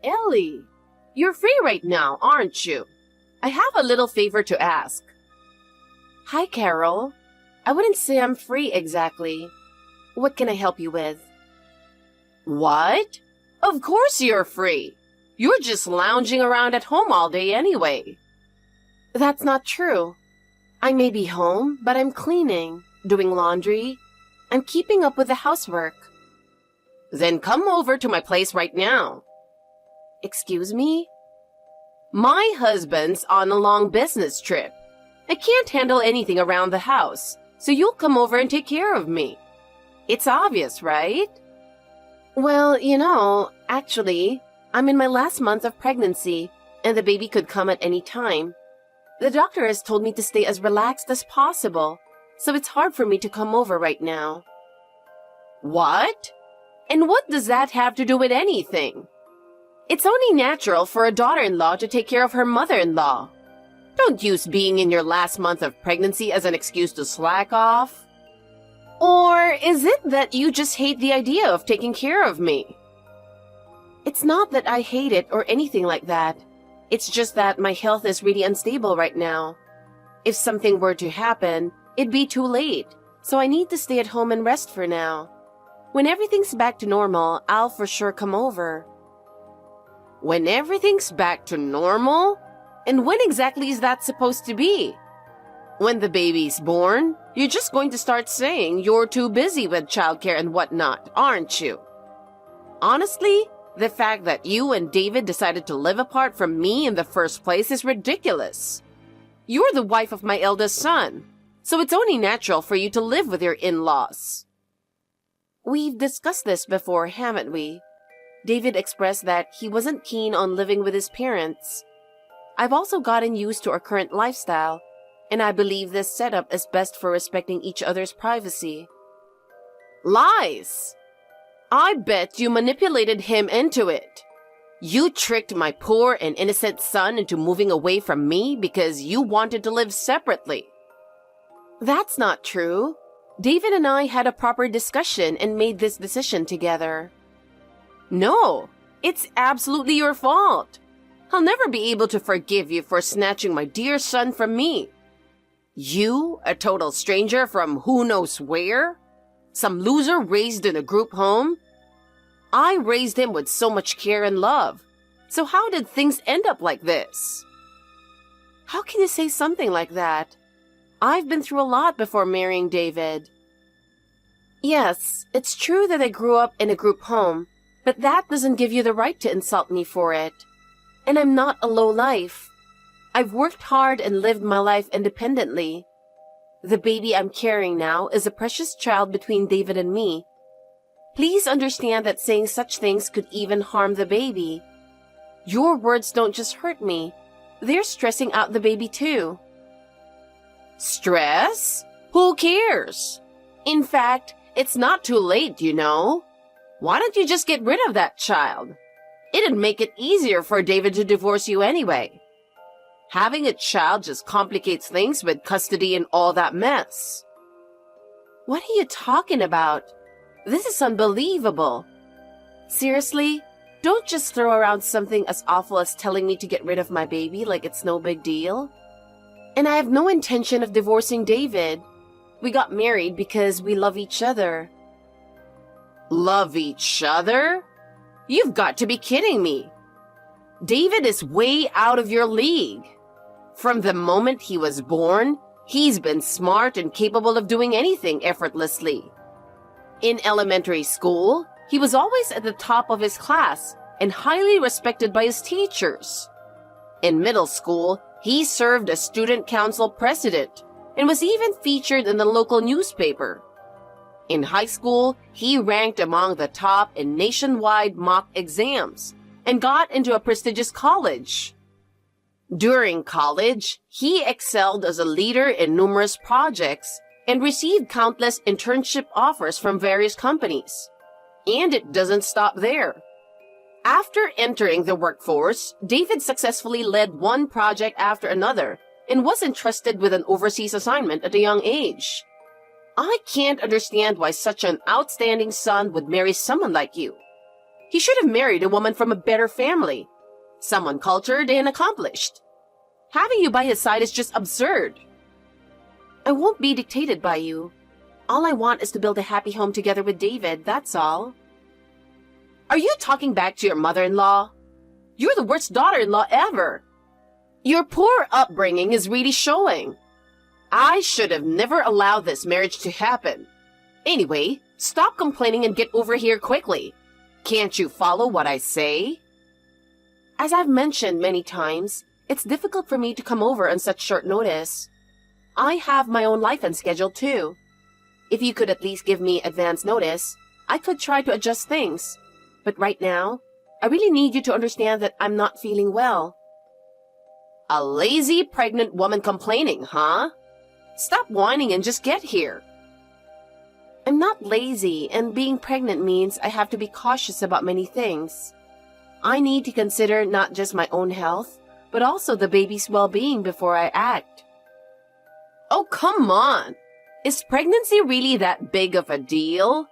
Ellie, you're free right now, aren't you? I have a little favor to ask. Hi, Carol. I wouldn't say I'm free exactly. What can I help you with? What? Of course you're free. You're just lounging around at home all day anyway. That's not true. I may be home, but I'm cleaning, doing laundry. I'm keeping up with the housework. Then come over to my place right now. Excuse me? My husband's on a long business trip. I can't handle anything around the house, so you'll come over and take care of me. It's obvious, right? Well, actually, I'm in my last month of pregnancy, and the baby could come at any time. The doctor has told me to stay as relaxed as possible, so it's hard for me to come over right now. What? And what does that have to do with anything? It's only natural for a daughter-in-law to take care of her mother-in-law. Don't use being in your last month of pregnancy as an excuse to slack off. Or is it that you just hate the idea of taking care of me? It's not that I hate it or anything like that. It's just that my health is really unstable right now. If something were to happen, it'd be too late, so I need to stay at home and rest for now. When everything's back to normal, I'll for sure come over. When everything's back to normal? And when exactly is that supposed to be? When the baby's born, you're just going to start saying you're too busy with childcare and whatnot, aren't you? Honestly, the fact that you and David decided to live apart from me in the first place is ridiculous. You're the wife of my eldest son, so it's only natural for you to live with your in-laws. We've discussed this before, haven't we? David expressed that he wasn't keen on living with his parents. I've also gotten used to our current lifestyle, and I believe this setup is best for respecting each other's privacy. Lies! I bet you manipulated him into it. You tricked my poor and innocent son into moving away from me because you wanted to live separately. That's not true. David and I had a proper discussion and made this decision together. No, it's absolutely your fault. I'll never be able to forgive you for snatching my dear son from me. You, a total stranger from who knows where? Some loser raised in a group home? I raised him with so much care and love. So how did things end up like this? How can you say something like that? I've been through a lot before marrying David. Yes, it's true that I grew up in a group home, but that doesn't give you the right to insult me for it. And I'm not a lowlife. I've worked hard and lived my life independently. The baby I'm carrying now is a precious child between David and me. Please understand that saying such things could even harm the baby. Your words don't just hurt me. They're stressing out the baby too. Stress? Who cares? In fact, it's not too late, you know. Why don't you just get rid of that child? It'd make it easier for David to divorce you anyway. Having a child just complicates things with custody and all that mess. What are you talking about? This is unbelievable. Seriously, don't just throw around something as awful as telling me to get rid of my baby like it's no big deal. And I have no intention of divorcing David. We got married because we love each other. Love each other? You've got to be kidding me. David is way out of your league. From the moment he was born, he's been smart and capable of doing anything effortlessly. In elementary school, he was always at the top of his class and highly respected by his teachers. In middle school, he served as student council president and was even featured in the local newspaper. In high school, he ranked among the top in nationwide mock exams and got into a prestigious college. During college, he excelled as a leader in numerous projects and received countless internship offers from various companies. And it doesn't stop there. After entering the workforce, David successfully led one project after another and was entrusted with an overseas assignment at a young age. I can't understand why such an outstanding son would marry someone like you. He should have married a woman from a better family, someone cultured and accomplished. Having you by his side is just absurd. I won't be dictated by you. All I want is to build a happy home together with David, that's all. Are you talking back to your mother-in-law? You're the worst daughter-in-law ever. Your poor upbringing is really showing. I should have never allowed this marriage to happen. Anyway, stop complaining and get over here quickly. Can't you follow what I say? As I've mentioned many times, it's difficult for me to come over on such short notice. I have my own life and schedule too. If you could at least give me advance notice, I could try to adjust things. But right now, I really need you to understand that I'm not feeling well. A lazy pregnant woman complaining, huh? Stop whining and just get here. I'm not lazy, and being pregnant means I have to be cautious about many things. I need to consider not just my own health, but also the baby's well-being before I act. Oh, come on! Is pregnancy really that big of a deal?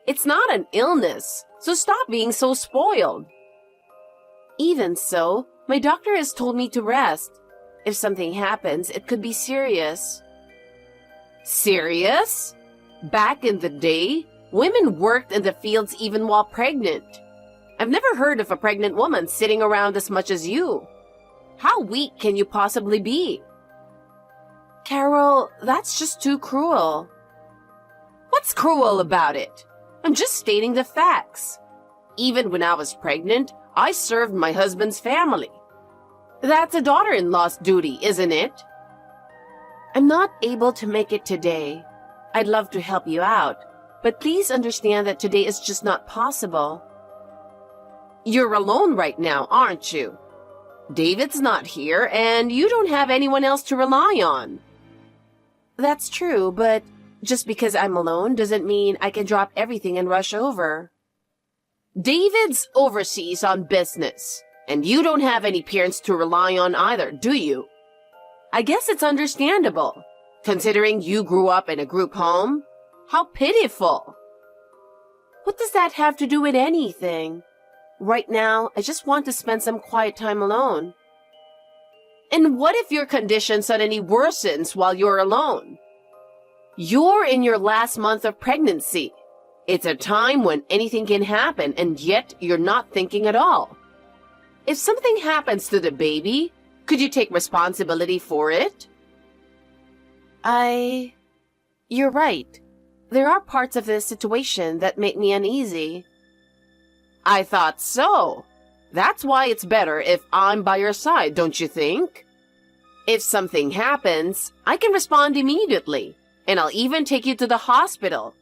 It's not an illness, so stop being so spoiled. Even so, my doctor has told me to rest. If something happens, it could be serious. Serious? Back in the day, women worked in the fields even while pregnant. I've never heard of a pregnant woman sitting around as much as you. How weak can you possibly be? Carol, that's just too cruel. What's cruel about it? I'm just stating the facts. Even when I was pregnant, I served my husband's family. That's a daughter-in-law's duty, isn't it? I'm not able to make it today. I'd love to help you out, but please understand that today is just not possible. You're alone right now, aren't you? David's not here, and you don't have anyone else to rely on. That's true, but just because I'm alone doesn't mean I can drop everything and rush over. David's overseas on business, and you don't have any parents to rely on either, do you? I guess it's understandable, considering you grew up in a group home. How pitiful. What does that have to do with anything? Right now, I just want to spend some quiet time alone. And what if your condition suddenly worsens while you're alone? You're in your last month of pregnancy. It's a time when anything can happen, and yet you're not thinking at all. If something happens to the baby, could you take responsibility for it? You're right. There are parts of this situation that make me uneasy. I thought so. That's why it's better if I'm by your side, don't you think? If something happens, I can respond immediately, and I'll even take you to the hospital.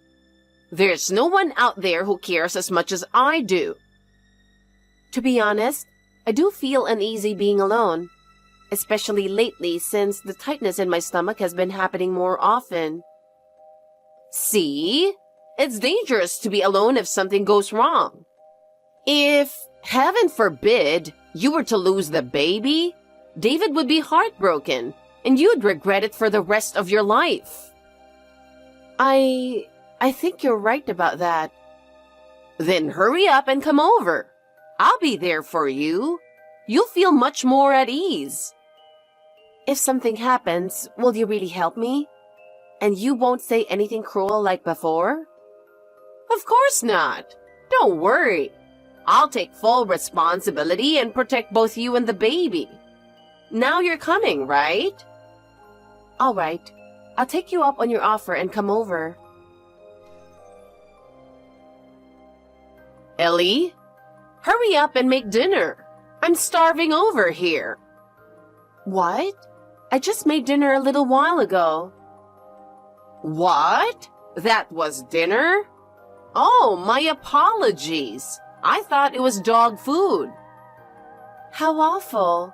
There's no one out there who cares as much as I do. To be honest, I do feel uneasy being alone, especially lately since the tightness in my stomach has been happening more often. See? It's dangerous to be alone if something goes wrong. If, heaven forbid, you were to lose the baby, David would be heartbroken, and you'd regret it for the rest of your life. I think you're right about that. Then hurry up and come over. I'll be there for you. You'll feel much more at ease. If something happens, will you really help me? And you won't say anything cruel like before? Of course not. Don't worry. I'll take full responsibility and protect both you and the baby. Now you're coming, right? All right. I'll take you up on your offer and come over. Ellie, hurry up and make dinner. I'm starving over here. What? I just made dinner a little while ago. What? That was dinner? Oh, my apologies. I thought it was dog food. How awful.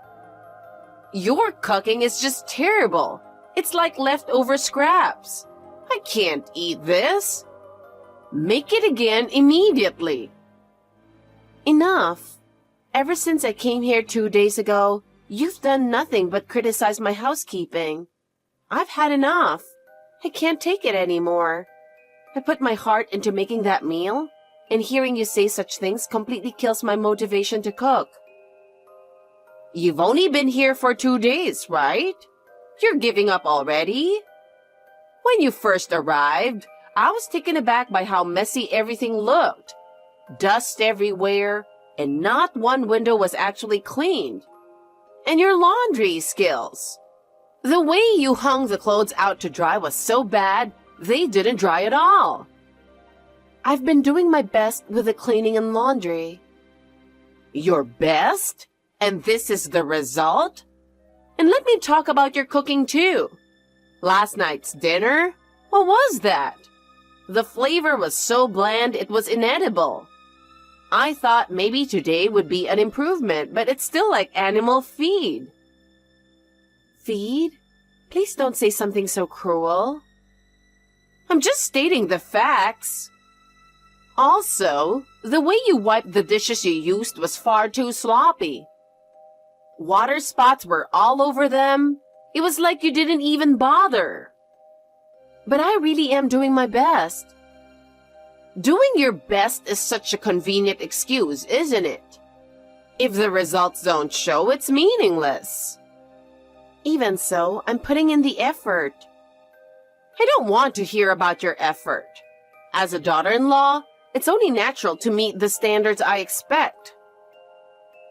Your cooking is just terrible. It's like leftover scraps. I can't eat this. Make it again immediately. Enough. Ever since I came here 2 days ago, you've done nothing but criticize my housekeeping. I've had enough. I can't take it anymore. I put my heart into making that meal, and hearing you say such things completely kills my motivation to cook. You've only been here for 2 days, right? You're giving up already? When you first arrived, I was taken aback by how messy everything looked. Dust everywhere, and not one window was actually cleaned. And your laundry skills. The way you hung the clothes out to dry was so bad, they didn't dry at all. I've been doing my best with the cleaning and laundry. Your best? And this is the result? And let me talk about your cooking too. Last night's dinner? What was that? The flavor was so bland it was inedible. I thought maybe today would be an improvement, but it's still like animal feed. Feed? Please don't say something so cruel. I'm just stating the facts. Also, the way you wiped the dishes you used was far too sloppy. Water spots were all over them. It was like you didn't even bother. But I really am doing my best. Doing your best is such a convenient excuse, isn't it? If the results don't show, it's meaningless. Even so, I'm putting in the effort. I don't want to hear about your effort. As a daughter-in-law, it's only natural to meet the standards I expect.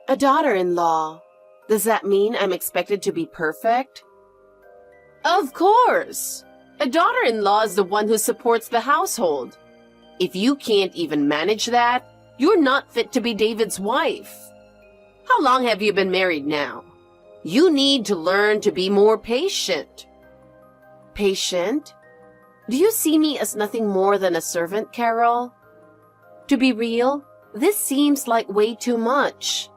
A daughter-in-law? Does that mean I'm expected to be perfect? Of course! A daughter-in-law is the one who supports the household. If you can't even manage that, you're not fit to be David's wife. How long have you been married now? You need to learn to be more patient. Patient? Do you see me as nothing more than a servant, Carol? To be real, this seems like way too much.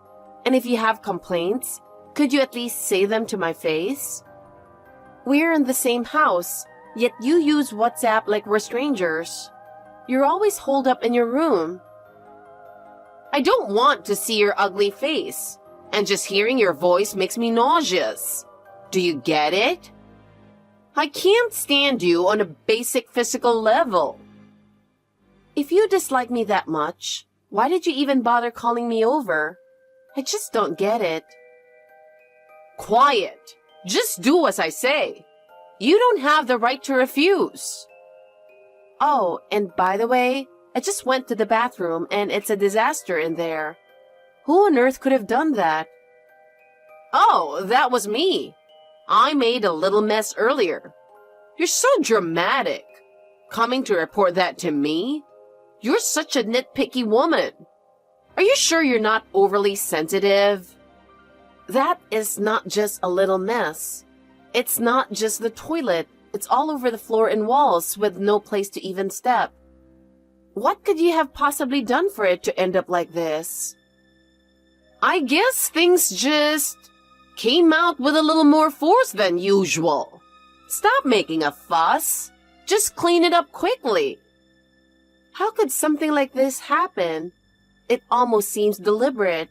And if you have complaints, could you at least say them to my face? We're in the same house, yet you use WhatsApp like we're strangers. You're always holed up in your room. I don't want to see your ugly face, and just hearing your voice makes me nauseous. Do you get it? I can't stand you on a basic physical level. If you dislike me that much, why did you even bother calling me over? I just don't get it. Quiet. Just do as I say. You don't have the right to refuse. Oh, and by the way, I just went to the bathroom and it's a disaster in there. Who on earth could have done that? Oh, that was me. I made a little mess earlier. You're so dramatic. Coming to report that to me? You're such a nitpicky woman. Are you sure you're not overly sensitive? That is not just a little mess. It's not just the toilet. It's all over the floor and walls with no place to even step. What could you have possibly done for it to end up like this? I guess things just came out with a little more force than usual. Stop making a fuss. Just clean it up quickly. How could something like this happen? It almost seems deliberate.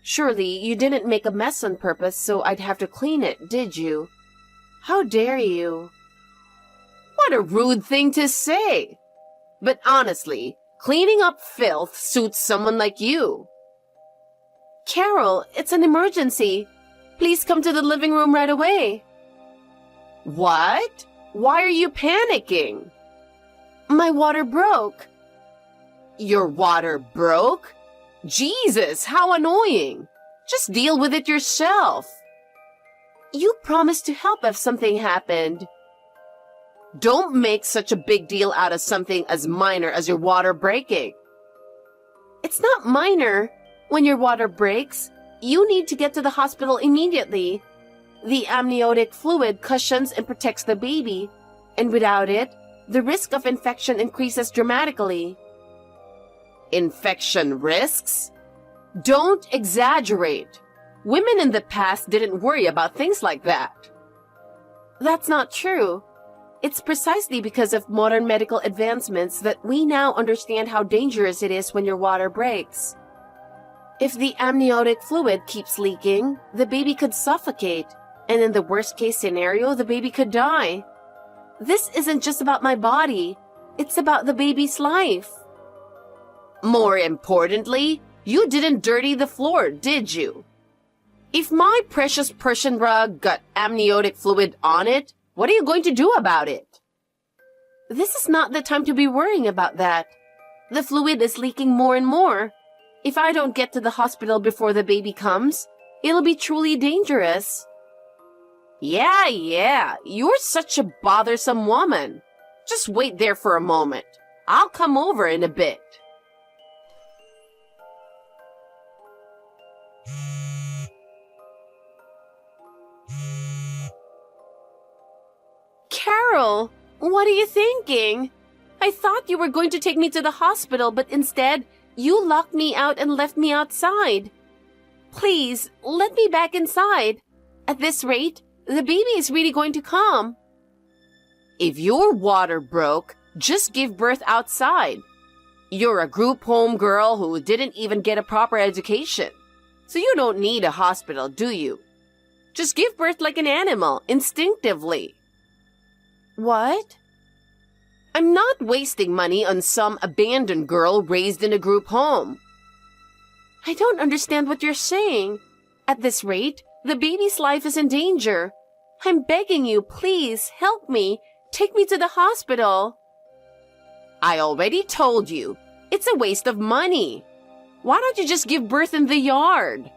Surely you didn't make a mess on purpose so I'd have to clean it, did you? How dare you? What a rude thing to say. But honestly, cleaning up filth suits someone like you. Carol, it's an emergency. Please come to the living room right away. What? Why are you panicking? My water broke. Your water broke? Jesus, how annoying. Just deal with it yourself. You promised to help if something happened. Don't make such a big deal out of something as minor as your water breaking. It's not minor. When your water breaks, you need to get to the hospital immediately. The amniotic fluid cushions and protects the baby, and without it, the risk of infection increases dramatically. Infection risks? Don't exaggerate. Women in the past didn't worry about things like that. That's not true. It's precisely because of modern medical advancements that we now understand how dangerous it is when your water breaks. If the amniotic fluid keeps leaking, the baby could suffocate, and in the worst-case scenario, the baby could die. This isn't just about my body. It's about the baby's life. More importantly, you didn't dirty the floor, did you? If my precious Persian rug got amniotic fluid on it, what are you going to do about it? This is not the time to be worrying about that. The fluid is leaking more and more. If I don't get to the hospital before the baby comes, it'll be truly dangerous. Yeah, you're such a bothersome woman. Just wait there for a moment. I'll come over in a bit. Carol, what are you thinking? I thought you were going to take me to the hospital, but instead, you locked me out and left me outside. Please, let me back inside. At this rate, the baby is really going to come. If your water broke, just give birth outside. You're a group home girl who didn't even get a proper education. So you don't need a hospital, do you? Just give birth like an animal, instinctively. What? I'm not wasting money on some abandoned girl raised in a group home. I don't understand what you're saying. At this rate, the baby's life is in danger. I'm begging you, please, help me. Take me to the hospital. I already told you, it's a waste of money. Why don't you just give birth in the yard?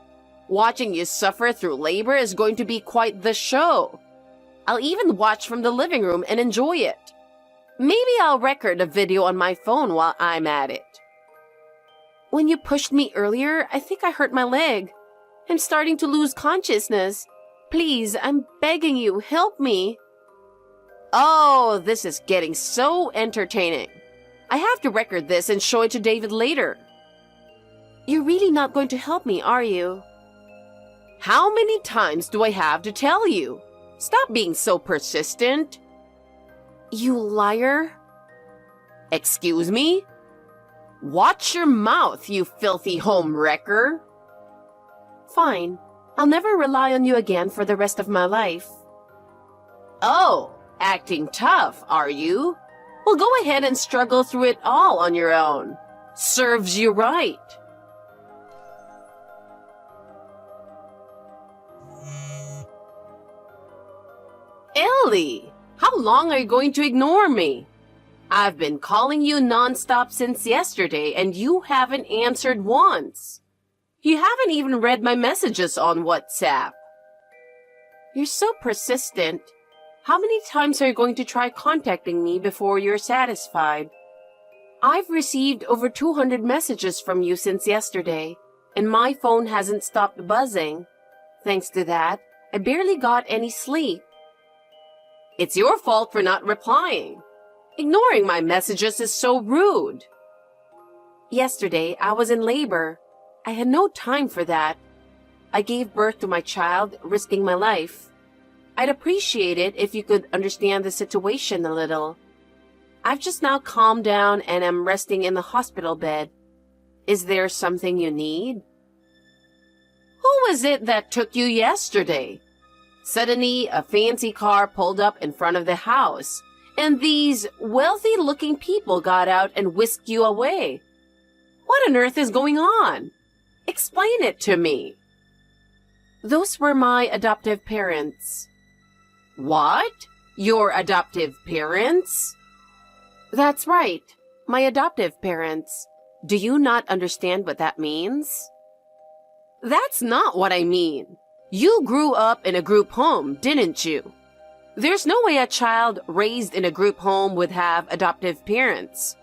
Watching you suffer through labor is going to be quite the show. I'll even watch from the living room and enjoy it. Maybe I'll record a video on my phone while I'm at it. When you pushed me earlier, I think I hurt my leg. I'm starting to lose consciousness. Please, I'm begging you, help me. Oh, this is getting so entertaining. I have to record this and show it to David later. You're really not going to help me, are you? How many times do I have to tell you? Stop being so persistent. You liar. Excuse me? Watch your mouth, you filthy home wrecker. Fine. I'll never rely on you again for the rest of my life. Oh, acting tough, are you? Well, go ahead and struggle through it all on your own. Serves you right. Ellie, how long are you going to ignore me? I've been calling you nonstop since yesterday and you haven't answered once. You haven't even read my messages on WhatsApp. You're so persistent. How many times are you going to try contacting me before you're satisfied? I've received over 200 messages from you since yesterday, and my phone hasn't stopped buzzing. Thanks to that, I barely got any sleep. It's your fault for not replying. Ignoring my messages is so rude. Yesterday, I was in labor. I had no time for that. I gave birth to my child, risking my life. I'd appreciate it if you could understand the situation a little. I've just now calmed down and am resting in the hospital bed. Is there something you need? Who was it that took you yesterday? Suddenly, a fancy car pulled up in front of the house, and these wealthy-looking people got out and whisked you away. What on earth is going on? Explain it to me. Those were my adoptive parents. What? Your adoptive parents? That's right, my adoptive parents. Do you not understand what that means? That's not what I mean. You grew up in a group home, didn't you? There's no way a child raised in a group home would have adoptive parents.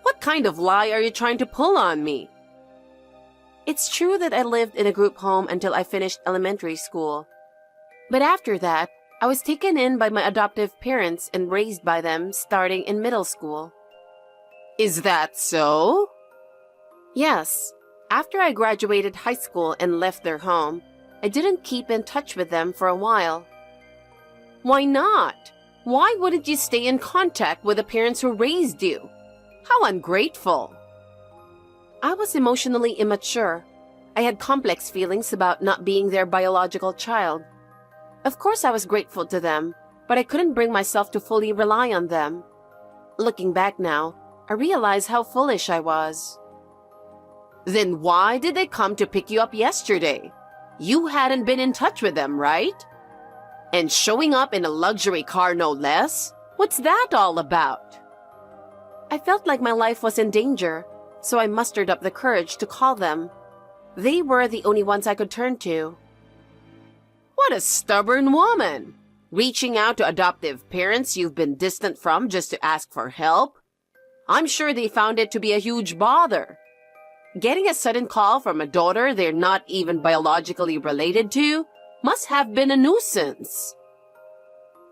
What kind of lie are you trying to pull on me? It's true that I lived in a group home until I finished elementary school. But after that, I was taken in by my adoptive parents and raised by them starting in middle school. Is that so? Yes. After I graduated high school and left their home, I didn't keep in touch with them for a while. Why not? Why wouldn't you stay in contact with the parents who raised you? How ungrateful. I was emotionally immature. I had complex feelings about not being their biological child. Of course I was grateful to them, but I couldn't bring myself to fully rely on them. Looking back now, I realize how foolish I was. Then why did they come to pick you up yesterday? You hadn't been in touch with them, right? And showing up in a luxury car no less? What's that all about? I felt like my life was in danger, so I mustered up the courage to call them. They were the only ones I could turn to. What a stubborn woman! Reaching out to adoptive parents you've been distant from just to ask for help? I'm sure they found it to be a huge bother. Getting a sudden call from a daughter they're not even biologically related to must have been a nuisance.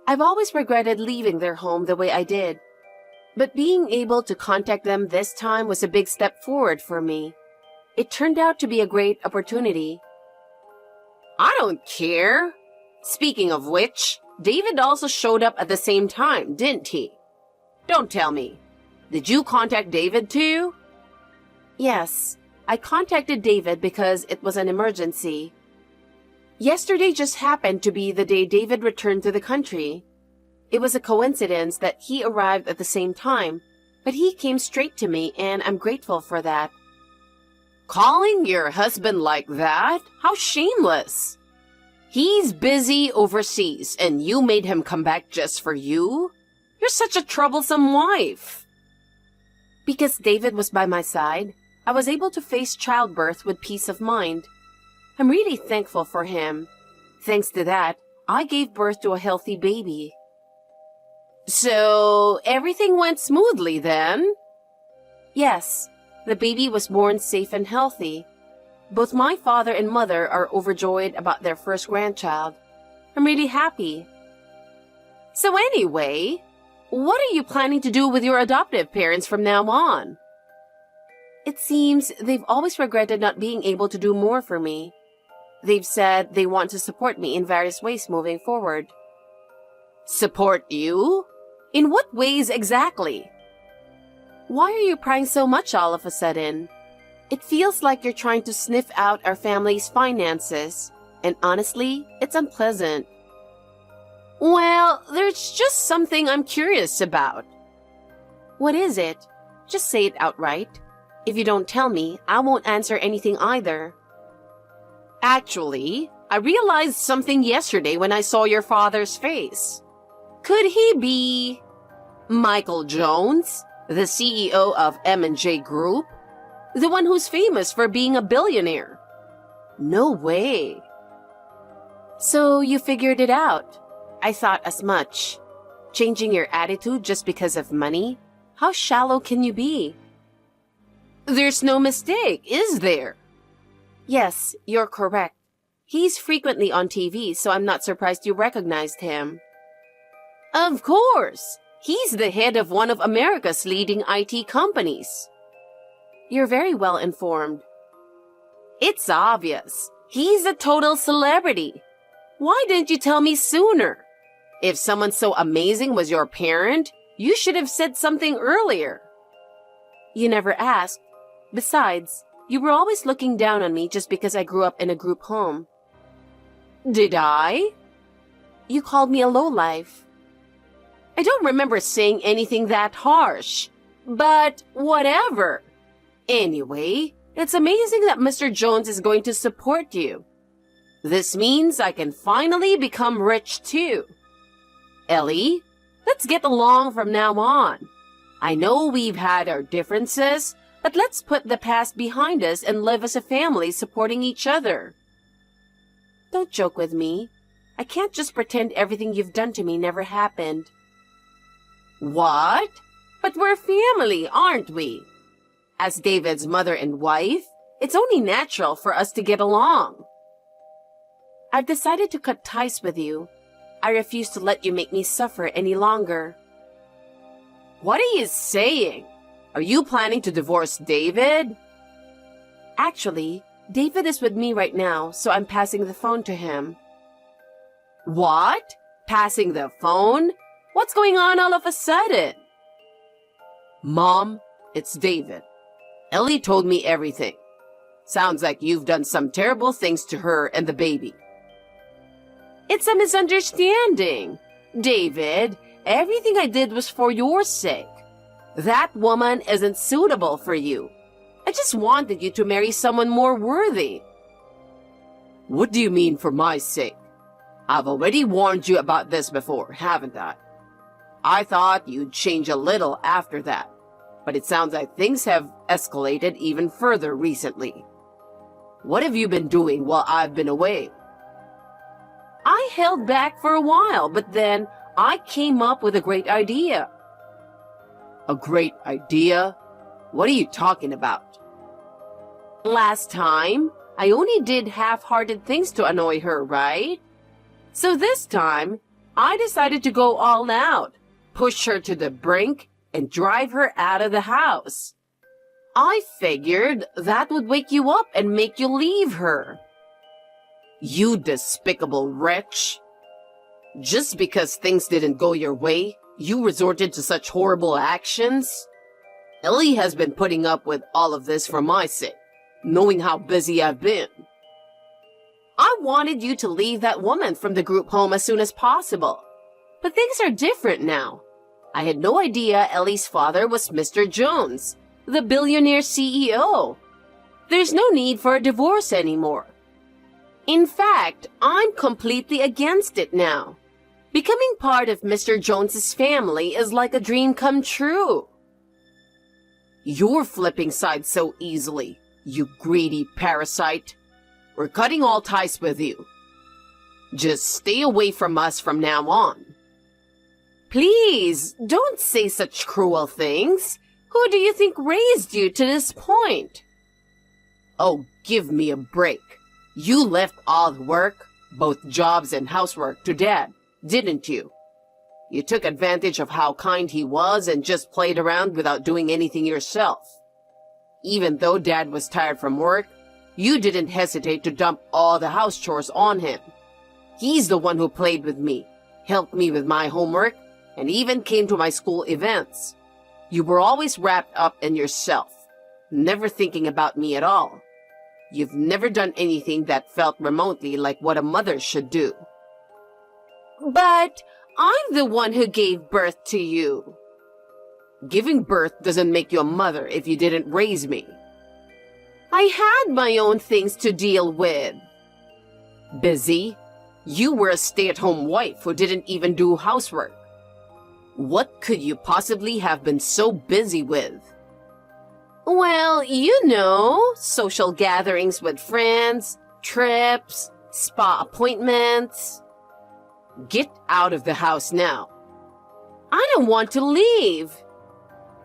I've always regretted leaving their home the way I did, but being able to contact them this time was a big step forward for me. It turned out to be a great opportunity. I don't care. Speaking of which, David also showed up at the same time, didn't he? Don't tell me. Did you contact David too? Yes, I contacted David because it was an emergency. Yesterday just happened to be the day David returned to the country. It was a coincidence that he arrived at the same time, but he came straight to me and I'm grateful for that. Calling your husband like that? How shameless! He's busy overseas and you made him come back just for you? You're such a troublesome wife. Because David was by my side, I was able to face childbirth with peace of mind. I'm really thankful for him. Thanks to that, I gave birth to a healthy baby. So, everything went smoothly then? Yes, the baby was born safe and healthy. Both my father and mother are overjoyed about their first grandchild. I'm really happy. So anyway, what are you planning to do with your adoptive parents from now on? It seems they've always regretted not being able to do more for me. They've said they want to support me in various ways moving forward. Support you? In what ways exactly? Why are you prying so much all of a sudden? It feels like you're trying to sniff out our family's finances, and honestly, it's unpleasant. Well, there's just something I'm curious about. What is it? Just say it outright. If you don't tell me, I won't answer anything either. Actually, I realized something yesterday when I saw your father's face. Could he be Michael Jones, the CEO of M&J Group? The one who's famous for being a billionaire? No way. So you figured it out. I thought as much. Changing your attitude just because of money? How shallow can you be? There's no mistake, is there? Yes, you're correct. He's frequently on TV, so I'm not surprised you recognized him. Of course! He's the head of one of America's leading IT companies. You're very well informed. It's obvious. He's a total celebrity. Why didn't you tell me sooner? If someone so amazing was your parent, you should have said something earlier. You never asked. Besides, you were always looking down on me just because I grew up in a group home. Did I? You called me a lowlife. I don't remember saying anything that harsh, but whatever. Anyway, it's amazing that Mr. Jones is going to support you. This means I can finally become rich too. Ellie, let's get along from now on. I know we've had our differences, but let's put the past behind us and live as a family supporting each other. Don't joke with me. I can't just pretend everything you've done to me never happened. What? But we're family, aren't we? As David's mother and wife, it's only natural for us to get along. I've decided to cut ties with you. I refuse to let you make me suffer any longer. What are you saying? Are you planning to divorce David? Actually, David is with me right now, so I'm passing the phone to him. What? Passing the phone? What's going on all of a sudden? Mom, it's David. Ellie told me everything. Sounds like you've done some terrible things to her and the baby. It's a misunderstanding. David, everything I did was for your sake. That woman isn't suitable for you. I just wanted you to marry someone more worthy. What do you mean for my sake? I've already warned you about this before, haven't I? I thought you'd change a little after that, but it sounds like things have escalated even further recently. What have you been doing while I've been away? I held back for a while, but then I came up with a great idea. A great idea? What are you talking about? Last time, I only did half-hearted things to annoy her, right? So this time, I decided to go all out, push her to the brink, and drive her out of the house. I figured that would wake you up and make you leave her. You despicable wretch. Just because things didn't go your way, you resorted to such horrible actions? Ellie has been putting up with all of this for my sake, knowing how busy I've been. I wanted you to leave that woman from the group home as soon as possible. But things are different now. I had no idea Ellie's father was Mr. Jones, the billionaire CEO. There's no need for a divorce anymore. In fact, I'm completely against it now. Becoming part of Mr. Jones's family is like a dream come true. You're flipping sides so easily, you greedy parasite. We're cutting all ties with you. Just stay away from us from now on. Please, don't say such cruel things. Who do you think raised you to this point? Oh, give me a break. You left all the work, both jobs and housework, to Dad, didn't you? You took advantage of how kind he was and just played around without doing anything yourself. Even though Dad was tired from work, you didn't hesitate to dump all the house chores on him. He's the one who played with me, helped me with my homework, and even came to my school events. You were always wrapped up in yourself, never thinking about me at all. You've never done anything that felt remotely like what a mother should do. But I'm the one who gave birth to you. Giving birth doesn't make you a mother if you didn't raise me. I had my own things to deal with. Busy? You were a stay-at-home wife who didn't even do housework. What could you possibly have been so busy with? Well, you know, social gatherings with friends, trips, spa appointments. Get out of the house now. I don't want to leave.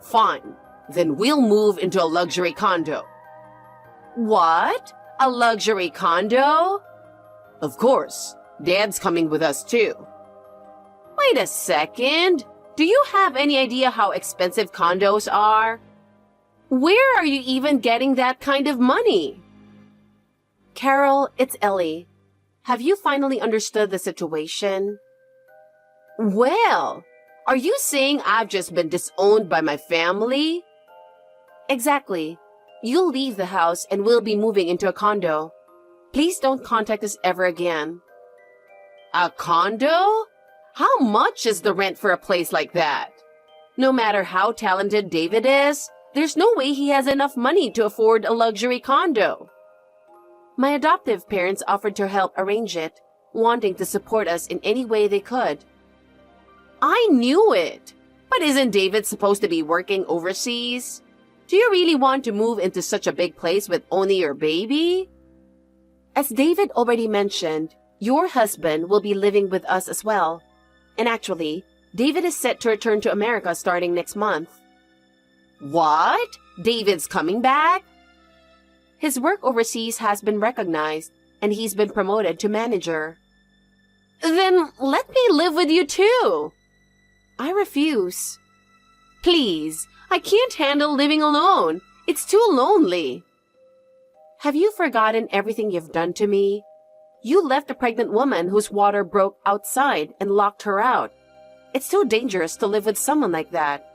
Fine, then we'll move into a luxury condo. What? A luxury condo? Of course, Dad's coming with us too. Wait a second. Do you have any idea how expensive condos are? Where are you even getting that kind of money? Carol, it's Ellie. Have you finally understood the situation? Well, are you saying I've just been disowned by my family? Exactly. You'll leave the house and we'll be moving into a condo. Please don't contact us ever again. A condo? How much is the rent for a place like that? No matter how talented David is, there's no way he has enough money to afford a luxury condo. My adoptive parents offered to help arrange it, wanting to support us in any way they could. I knew it. But isn't David supposed to be working overseas? Do you really want to move into such a big place with only your baby? As David already mentioned, your husband will be living with us as well. And actually, David is set to return to America starting next month. What? David's coming back? His work overseas has been recognized, and he's been promoted to manager. Then let me live with you too. I refuse. Please, I can't handle living alone. It's too lonely. Have you forgotten everything you've done to me? You left a pregnant woman whose water broke outside and locked her out. It's too dangerous to live with someone like that.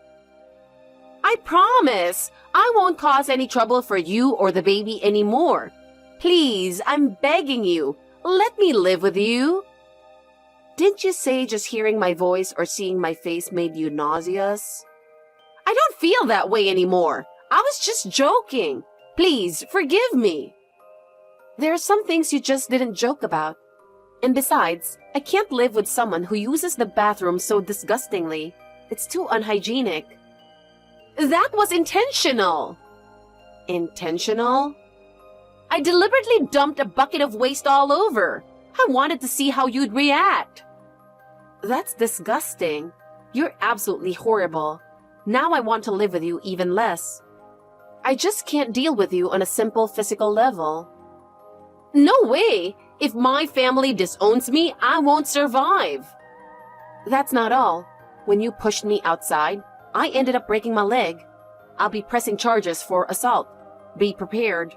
I promise I won't cause any trouble for you or the baby anymore. Please, I'm begging you, let me live with you. Didn't you say just hearing my voice or seeing my face made you nauseous? I don't feel that way anymore. I was just joking. Please, forgive me. There are some things you just didn't joke about. And besides, I can't live with someone who uses the bathroom so disgustingly. It's too unhygienic. That was intentional. Intentional? I deliberately dumped a bucket of waste all over. I wanted to see how you'd react. That's disgusting. You're absolutely horrible. Now I want to live with you even less. I just can't deal with you on a simple physical level. No way! If my family disowns me, I won't survive. That's not all. When you pushed me outside, I ended up breaking my leg. I'll be pressing charges for assault. Be prepared.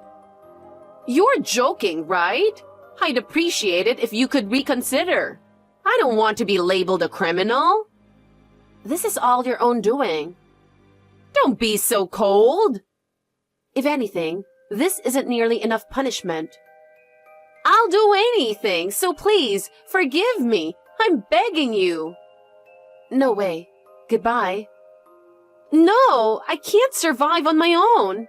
You're joking, right? I'd appreciate it if you could reconsider. I don't want to be labeled a criminal. This is all your own doing. Don't be so cold. If anything, this isn't nearly enough punishment. I'll do anything, so please, forgive me. I'm begging you. No way. Goodbye. No, I can't survive on my own.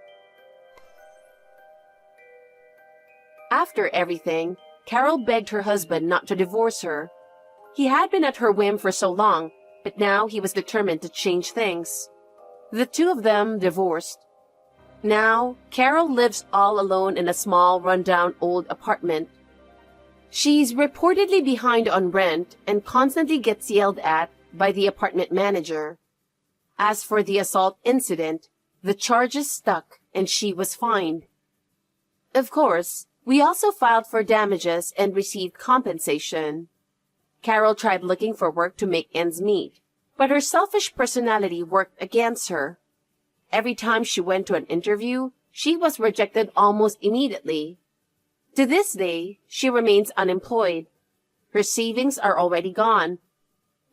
After everything, Carol begged her husband not to divorce her. He had been at her whim for so long, but now he was determined to change things. The two of them divorced. Now, Carol lives all alone in a small, run-down old apartment. She's reportedly behind on rent and constantly gets yelled at by the apartment manager. As for the assault incident, the charges stuck and she was fined. Of course, we also filed for damages and received compensation. Carol tried looking for work to make ends meet, but her selfish personality worked against her. Every time she went to an interview, she was rejected almost immediately. To this day, she remains unemployed. Her savings are already gone,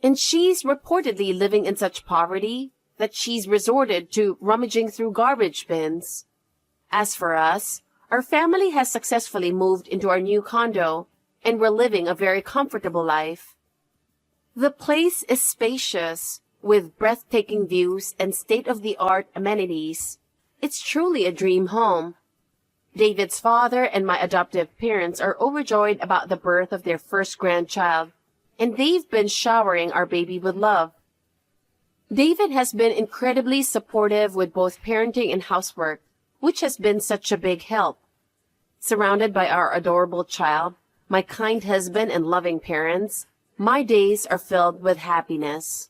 and she's reportedly living in such poverty that she's resorted to rummaging through garbage bins. As for us, our family has successfully moved into our new condo, and we're living a very comfortable life. The place is spacious, with breathtaking views and state-of-the-art amenities. It's truly a dream home. David's father and my adoptive parents are overjoyed about the birth of their first grandchild, and they've been showering our baby with love. David has been incredibly supportive with both parenting and housework, which has been such a big help. Surrounded by our adorable child, my kind husband and loving parents, my days are filled with happiness.